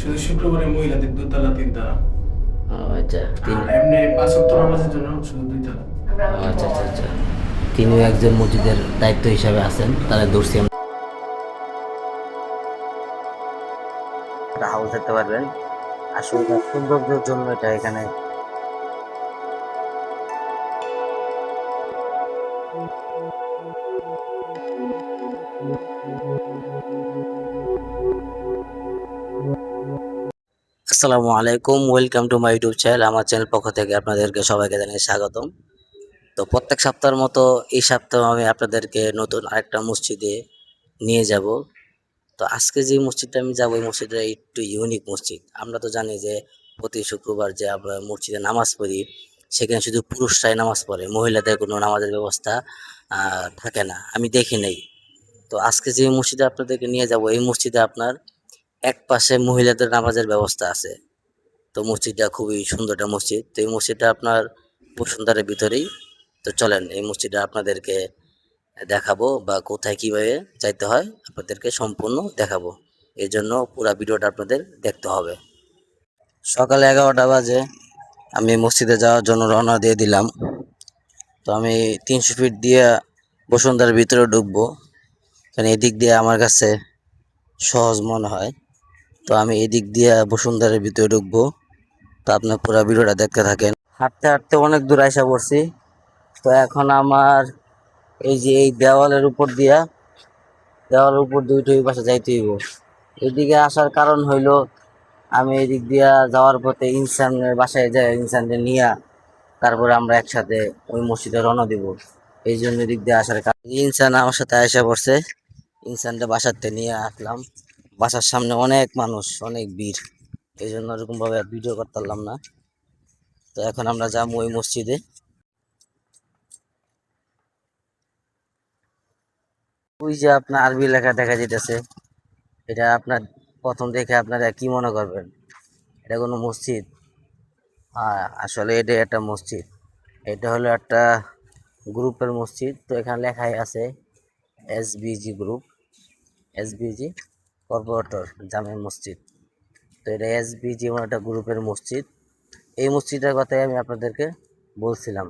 শুধু শুক্রবারে মহিলাদের দোতলা তিনতলা। ও আচ্ছা আর এমনি পাঁচ ওয়াক্ত নামাজের জন্য শুধু দুইতলা। আচ্ছা আচ্ছা আচ্ছা, তিনিও একজন মসজিদের দায়িত্ব হিসাবে আছেন, তাহলে ধরছি আমরা। একটা হাউস দেখতে পারবেন, আসলে এটা সৌন্দর্যের জন্য এটা এখানে। আসসালামু আলাইকুম, welcome to my YouTube channel. আমার চ্যানেল পক্ষ থেকে আপনাদেরকে সবাইকে জানাই স্বাগতম। তো প্রত্যেক সপ্তাহের মতো এই সপ্তাহে আমি আপনাদেরকে নতুন আরেকটা মসজিদে নিয়ে যাব। তো আজকে যে মসজিদটা আমি যাবো, এই মসজিদটা একটু ইউনিক মসজিদ। আমরা তো জানি যে প্রতি শুক্রবার যে আমরা মসজিদে নামাজ পড়ি, সেখানে শুধু পুরুষরাই নামাজ পড়ে, মহিলাদের কোনো নামাজের ব্যবস্থা থাকে না, আমি দেখি নাই। তো আজকে যে মসজিদে আপনাদেরকে নিয়ে যাব, এই মসজিদে আপনার এক পাশে মহিলাদের নামাজের ব্যবস্থা আছে। তো মসজিদটা খুবই সুন্দর একটা মসজিদ। তো এই মসজিদটা আপনার বসুন্ধরার ভিতরেই। তো চলেন এই মসজিদটা আপনাদেরকে দেখাবো, বা কোথায় কিভাবে যাইতে হয় আপনাদেরকে সম্পূর্ণ দেখাবো। এই জন্য পুরো ভিডিওটা আপনাদের দেখতে হবে। সকালে 11টা বাজে আমি মসজিদে যাওয়ার জন্য রওনা দিয়ে দিলাম। তো আমি 300 ফিট দিয়ে বসুন্ধরার ভিতরে ঢুকবো, কারণ এদিক দিয়ে আমার কাছে সহজ মনে হয়। তো আমি এদিক দিয়ে বসুন্ধরার ভিতরে ঢুকবো। তো আপনার পুরো ভিডিওটা দেখতে থাকেন। হাঁটতে হাঁটতে অনেক দূর আইসা পড়ছি। তো এখন আমার এই যে এই দেওয়ালের উপর দুইটা ওই পাশে যাইতে হইব। এদিকে আসার কারণ হইলো, আমি এদিক দিয়া যাওয়ার পথে ইনসানের বাসায় যাই, ইনসানকে নিয়ে তারপরে আমরা একসাথে ওই মসজিদে রওনা দিব। এই জন্য এদিক দিয়ে আসার কারণ। ইনসান আমার সাথে আয়সা পড়ছে, ইনসানটা বাসাতে নিয়ে আসলাম। বাসার সামনে অনেক মানুষ, অনেক ভিড়, এই জন্য ওরকম ভাবে ভিডিও করতে পারলাম না। তো এখন আমরা যাবো ওই মসজিদে। ওই যে আপনার আরবি লেখা দেখা যেতেছে, এটা আপনার প্রথম দেখে আপনারা কি মনে করবেন? এটা কোনো মসজিদ? হ্যাঁ, আসলে এটা একটা মসজিদ। এটা হলো একটা গ্রুপের মসজিদ। তো এখানে লেখাই আছে এসবিজি গ্রুপ, এসবিজি কর্পোরেটর জামে মসজিদ। তো এটা এসবিজি মানে একটা গ্রুপের মসজিদ। এই মসজিদের কথাই আমি আপনাদেরকে বলছিলাম।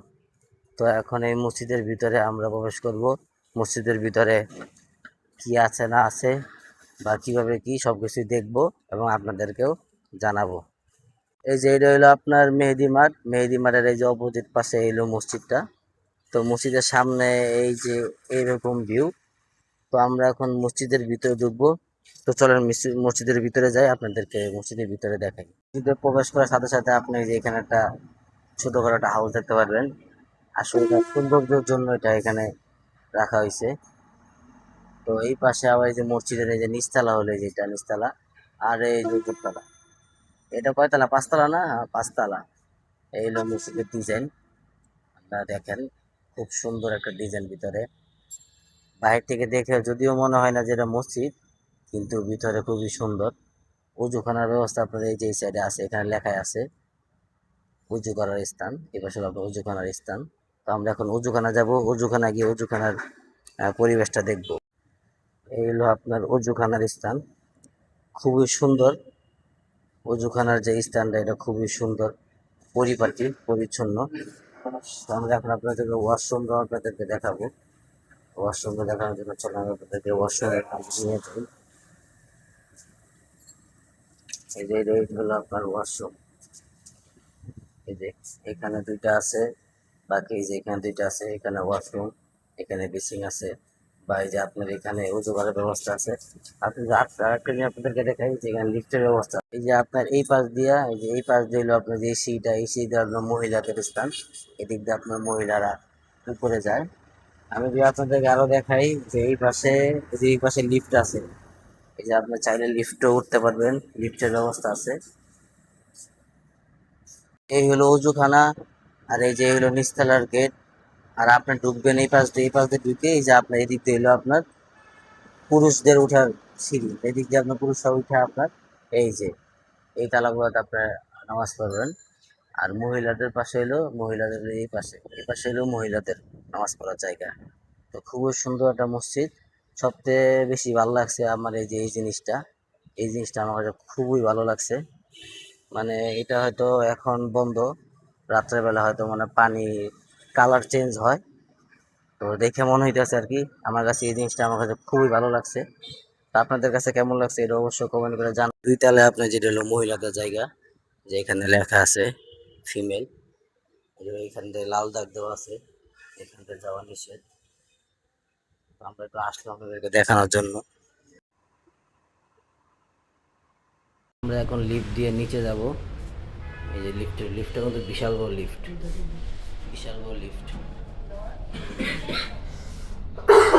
তো এখন এই মসজিদের ভিতরে আমরা প্রবেশ করব। মসজিদের ভিতরে কি আছে না আছে বা কিভাবে কি সব কিছুই দেখবো এবং আপনাদেরকেও জানাবো। এই যে এটা হলো আপনার মেহেদি মাঠ, মেহেদি মাঠের এই যে অপোজিট পাশে এলো মসজিদটা। তো মসজিদের সামনে এই যে এইরকম ভিউ। তো আমরা এখন মসজিদের ভিতরে ঢুকবো। তো চলেন মসজিদের ভিতরে যাই, আপনাদেরকে মসজিদের ভিতরে দেখাই। মসজিদে প্রবেশ করার সাথে সাথে আপনি যে এখানে একটা ছোটখাটো একটা হাউস দেখতে পারবেন। আসলে এটা সৌন্দর্যের জন্য এটা এখানে রাখা হয়েছে। তো এই পাশে আবার এই যে মসজিদের এই যে নিচতলা হলো, এই যে এটা নিচতলা, আর এই যে উপরতলা। এটা কয়তলা? 5 তলা না? হ্যাঁ, 5 তলা। এই হলো মসজিদের ডিজাইন, আপনারা দেখেন খুব সুন্দর একটা ডিজাইন ভিতরে। বাইরে থেকে দেখে যদিও মনে হয় না যে এটা মসজিদ, কিন্তু ভিতরে খুবই সুন্দর। উজুখানার ব্যবস্থা আপনার এই যে এই সাইডে আছে, এখানে লেখাই আছে উজু করার স্থান। এই পাশে হলো আপনার উজুখানার স্থান। তো আমরা এখন উজুখানা যাব, উজুখানা গিয়ে উজুখানার পরিবেশটা দেখব। এই হলো আপনার উজুখানার স্থান, খুবই সুন্দর। অজুখানার যে স্থানটা, এটা খুবই সুন্দর, পরিপাটি পরিচ্ছন্ন। তো আমরা এখন আপনাদেরকে ওয়াশরুমটা আপনাদেরকে দেখাবো। ওয়াশরুমটা দেখানোর জন্য চলে আমি আপনাদেরকে ওয়াশরুমে নিয়ে যাই। এই যে এটা হলো আপনার ওয়াশরুম। এই যে এখানে দুইটা আছে, বাকি এই যে এখানে দুইটা আছে, এখানে ওয়াশরুম, এখানে বেসিং আছে, বা এই যে আপনার এখানে উজু করার ব্যবস্থা আছে। আপনি যে আরেকটা নিয়ে আপনাদেরকে দেখাই যে এখানে লিফটের ব্যবস্থা। এই যে আপনার এই পাশ দিয়া, এই যে এই পাশ দিয়ে হলো আপনার যে সিটা, এই সিটা আপনার মহিলাদের স্থান। এদিক দিয়ে আপনার মহিলারা উপরে যায়। আমি যদি আপনাদেরকে আরো দেখাই যে এই পাশে, যে এই পাশে লিফট আছে, এই যে আপনি চাইলে লিফটও উঠতে পারবেন, লিফটের ব্যবস্থা আছে। এই হলো অজুখানা, আর এই যে হলো নিচতলার গেট। আর আপনি ঢুকবেন এই পাশ দিয়ে, এই পাশ দিয়ে ঢুকে এই যে আপনার এদিক দিয়ে হলো আপনার পুরুষদের উঠার সিঁড়ি। এদিক দিয়ে আপনার পুরুষরা উঠে আপনার এই যে এই তালাগুলোতে আপনার নামাজ পড়বেন। আর মহিলাদের পাশে হলো মহিলাদের এই পাশে হলো মহিলাদের নামাজ পড়ার জায়গা। তো খুবই সুন্দর একটা মসজিদ। সবচেয়ে বেশি ভালো লাগছে আমার এই যে এই জিনিসটা, এই জিনিসটা আমার কাছে খুবই ভালো লাগছে। মানে এটা হয়তো এখন বন্ধ, রাত্রেবেলা হয়তো মানে পানি কালার চেঞ্জ হয়, তো দেখে মনে হইতেছে আর কি। আমার কাছে এই জিনিসটা আমার কাছে খুবই ভালো লাগছে। তা আপনাদের কাছে কেমন লাগছে এটা অবশ্যই কমেন্ট করে জানান। দুই তালে আপনার যেটা হলো মহিলাদের জায়গা, যে এখানে লেখা আছে ফিমেল, এখান থেকে লাল দাগ দেওয়া আছে, এখান থেকে যাওয়া নিষেধ। তো আমরা একটু আসলাম আপনাদেরকে দেখানোর জন্য। আমরা এখন লিফট দিয়ে নিচে যাব। এই যে লিফটটা কিন্তু বিশাল বড় লিফট, বিশাল বড় লিফট।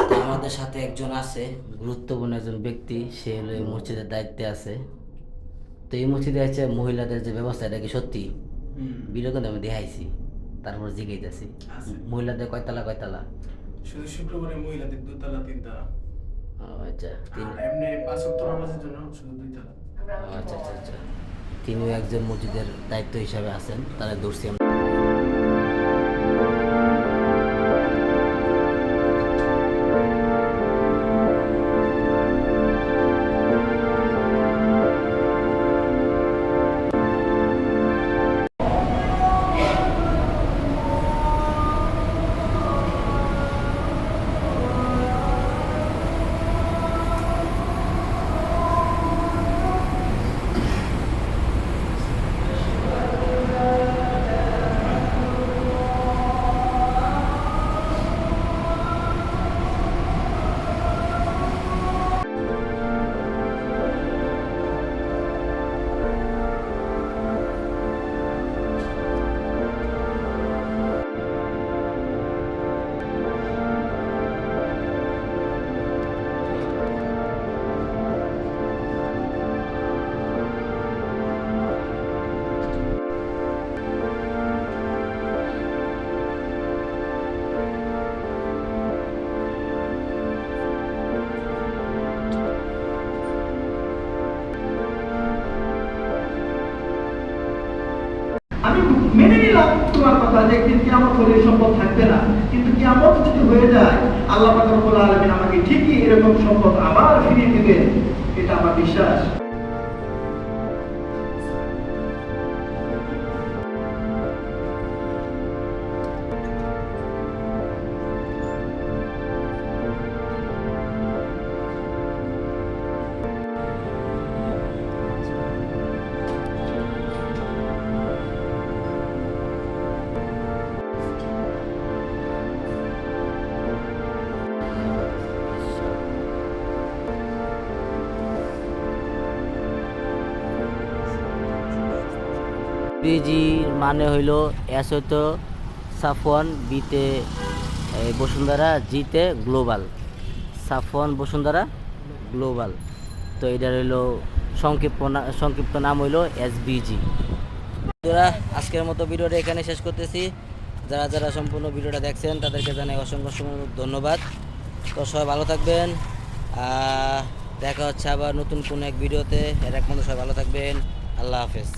তো আমাদের সাথে একজন আছে গুরুত্বপূর্ণ একজন ব্যক্তি, সে হলো এই মসজিদের দায়িত্বে আছে। তো এই মসজিদে আছে মহিলাদের যে ব্যবস্থা, এটা কি সত্যি? ভিডিও কিন্তু আমি দেখাইছি, তারপর জিজ্ঞাসি মহিলাদের কয়তলা কয়তলা? শুধু শুক্রবারে মহিলাদের দোতলা তিনতলা। ও আচ্ছা, আর এমনি 5 ওয়াক্ত নামাজের জন্য শুধু 2 তলা। আচ্ছা আচ্ছা আচ্ছা, তিনিও একজন মসজিদের দায়িত্ব হিসাবে আছেন, তারা ধরছি আমরা। আমি মেনে নিলাম তোমার কথা যে একদিন কিয়ামত হলে এই সম্পদ থাকবে না, কিন্তু কিয়ামত যদি হয়ে যায় আল্লাহ পাক রব্বুল আলামিন আমাকে ঠিকই এরকম সম্পদ আবার ফিরিয়ে দিবেন, এটা আমার বিশ্বাস। বিজির মানে হইল এস হইতো সাফওয়ান, বিতে বসুন্ধরা, জিতে গ্লোবাল, সাফওয়ান বসুন্ধরা গ্লোবাল। তো এটার হইলো সংক্ষিপ্ত নাম হইলো SBG। বন্ধুরা, আজকের মতো ভিডিওটা এখানে শেষ করতেছি। যারা যারা সম্পূর্ণ ভিডিওটা দেখছেন তাদেরকে জানাই অসংখ্য অসংখ্য ধন্যবাদ। তো সবাই ভালো থাকবেন, দেখা হচ্ছে আবার নতুন কোনো এক ভিডিওতে। এর এক মতো সবাই ভালো থাকবেন। আল্লাহ হাফেজ।